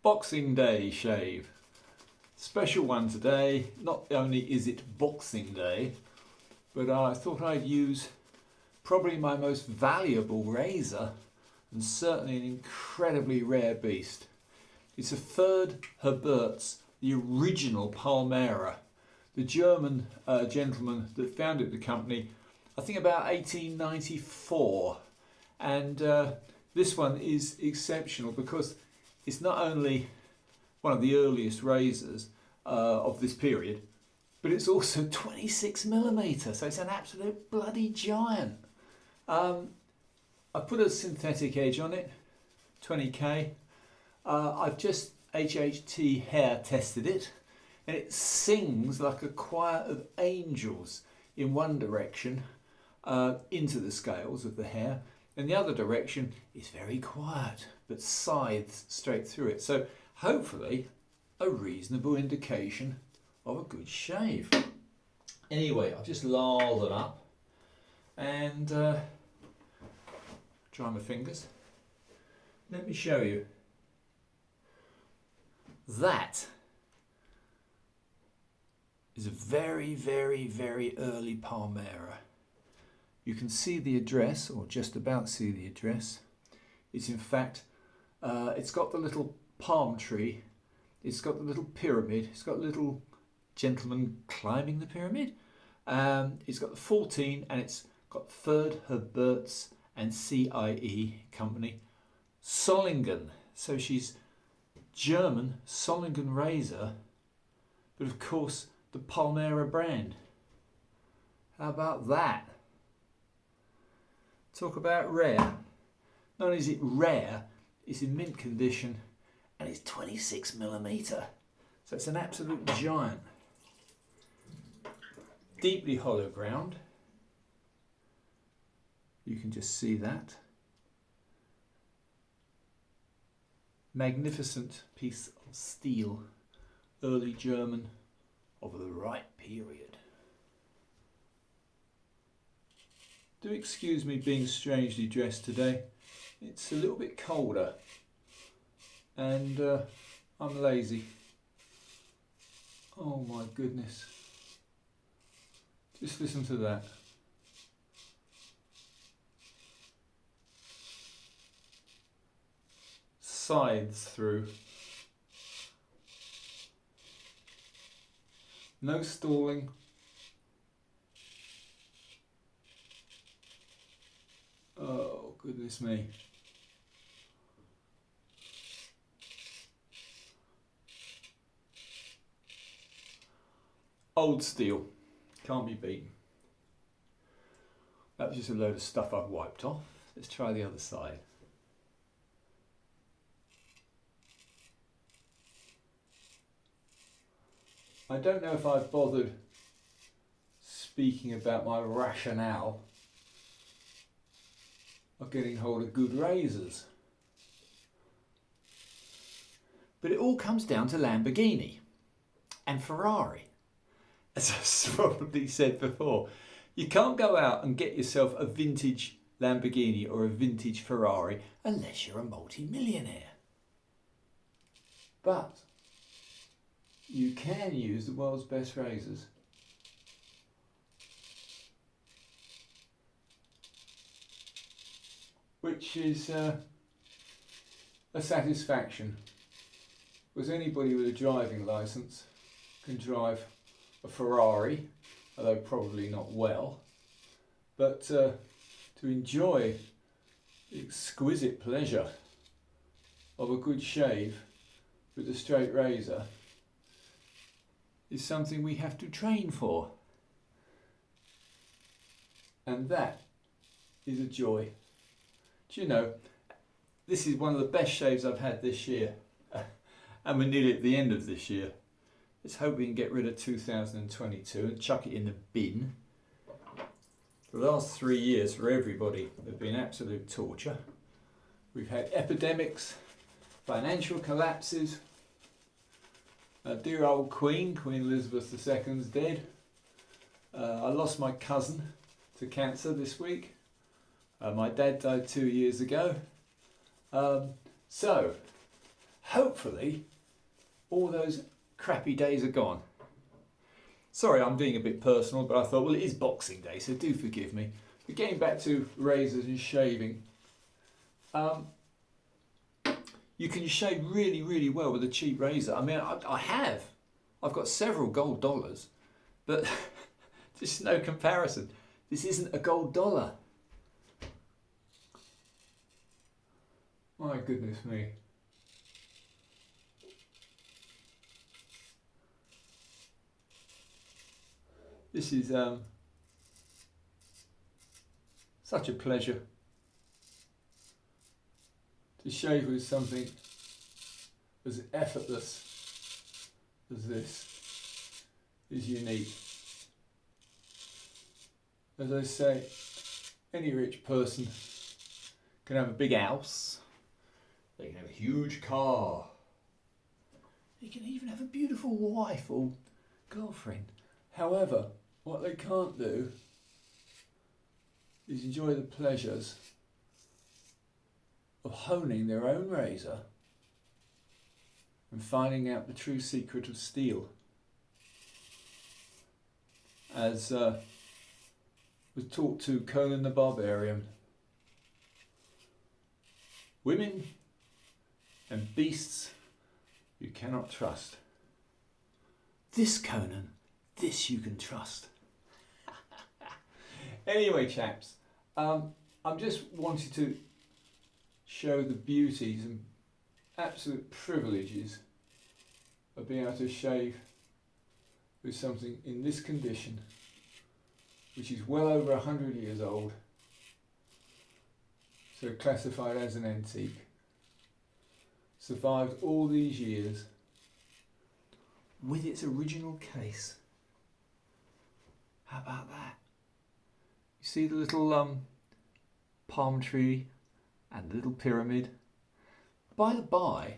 Boxing Day shave. Special one today. Not only is it Boxing Day, but I thought I'd use probably my most valuable razor and certainly an incredibly rare beast. It's a third Herbert's, the original Palmera. The German gentleman that founded the company, I think about 1894. And this one is exceptional because it's not only one of the earliest razors of this period, but it's also 26mm, so it's an absolute bloody giant. I put a synthetic edge on it, 20k. I've just HHT hair tested it, and it sings like a choir of angels in one direction into the scales of the hair, and the other direction is very quiet but scythes straight through it. So hopefully a reasonable indication of a good shave. Anyway, I've just laled it up and dry my fingers. Let me show you. That is a very, very, very early Palmera. You can see the address, or just about see the address. It's in fact, it's got the little palm tree, it's got the little pyramid, it's got the little gentleman climbing the pyramid. It's got the 14 and it's got Third Herbert's and CIE company. Solingen, so she's German, Solingen razor, but of course the Palmera brand. How about that? Talk about rare. Not only is it rare, it's in mint condition and it's 26mm. So it's an absolute giant. Deeply hollow ground. You can just see that. Magnificent piece of steel. Early German of the right period. Do excuse me being strangely dressed today. It's a little bit colder and I'm lazy. Oh my goodness. Just listen to that. Scythes through. No stalling. Oh, goodness me. Old steel. Can't be beaten. That was just a load of stuff I've wiped off. Let's try the other side. I don't know if I've bothered speaking about my rationale of getting hold of good razors. But it all comes down to Lamborghini and Ferrari. As I've probably said before, you can't go out and get yourself a vintage Lamborghini or a vintage Ferrari unless you're a multi-millionaire. But you can use the world's best razors. Which is a satisfaction. Because anybody with a driving licence can drive a Ferrari, although probably not well, but to enjoy the exquisite pleasure of a good shave with a straight razor is something we have to train for. And that is a joy. Do you know, this is one of the best shaves I've had this year. And we're nearly at the end of this year. Let's hope we can get rid of 2022 and chuck it in the bin. The last 3 years for everybody have been absolute torture. We've had epidemics, financial collapses. Dear old Queen Elizabeth II's dead. I lost my cousin to cancer this week. My dad died 2 years ago. So, hopefully all those crappy days are gone. Sorry, I'm being a bit personal, but I thought, well, it is Boxing Day, so do forgive me. But getting back to razors and shaving, you can shave really, really well with a cheap razor. I mean, I've got several gold dollars, but there's no comparison. This isn't a gold dollar. My goodness me. This is such a pleasure to shave with something as effortless as this. Is unique. As I say, any rich person can have a big house, they can have a huge car, they can even have a beautiful wife or girlfriend. However, what they can't do is enjoy the pleasures of honing their own razor and finding out the true secret of steel. As was taught to Conan the Barbarian, women and beasts you cannot trust. This Conan, this you can trust. Anyway, chaps, I'm just wanting to show the beauties and absolute privileges of being able to shave with something in this condition, which is well over 100 years old, so classified as an antique, survived all these years with its original case. How about that? You see the little palm tree and the little pyramid? By the by,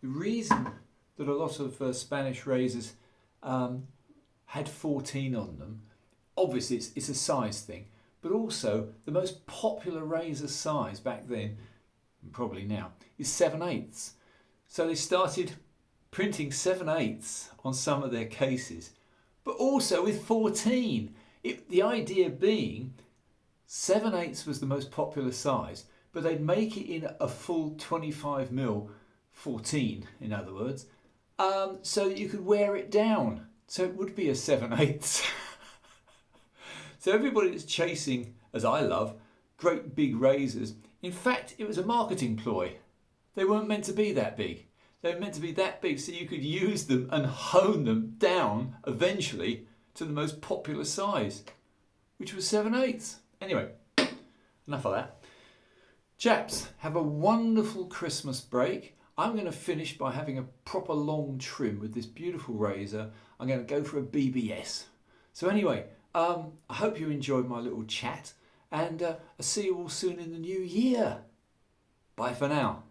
the reason that a lot of Spanish razors had 14 on them, obviously it's a size thing, but also the most popular razor size back then, and probably now, is 7/8. So they started printing 7/8 on some of their cases, but also with 14. The idea being 7/8 was the most popular size, but they'd make it in a full 25mm 14, in other words, so that you could wear it down. So it would be a 7/8. So everybody that's chasing, as I love, great big razors, in fact, it was a marketing ploy. They weren't meant to be that big. They were meant to be that big so you could use them and hone them down eventually to the most popular size, which was 7/8. Anyway, enough of that. Chaps, have a wonderful Christmas break. I'm going to finish by having a proper long trim with this beautiful razor. I'm going to go for a BBS. So anyway, I hope you enjoyed my little chat, and I'll see you all soon in the new year. Bye for now.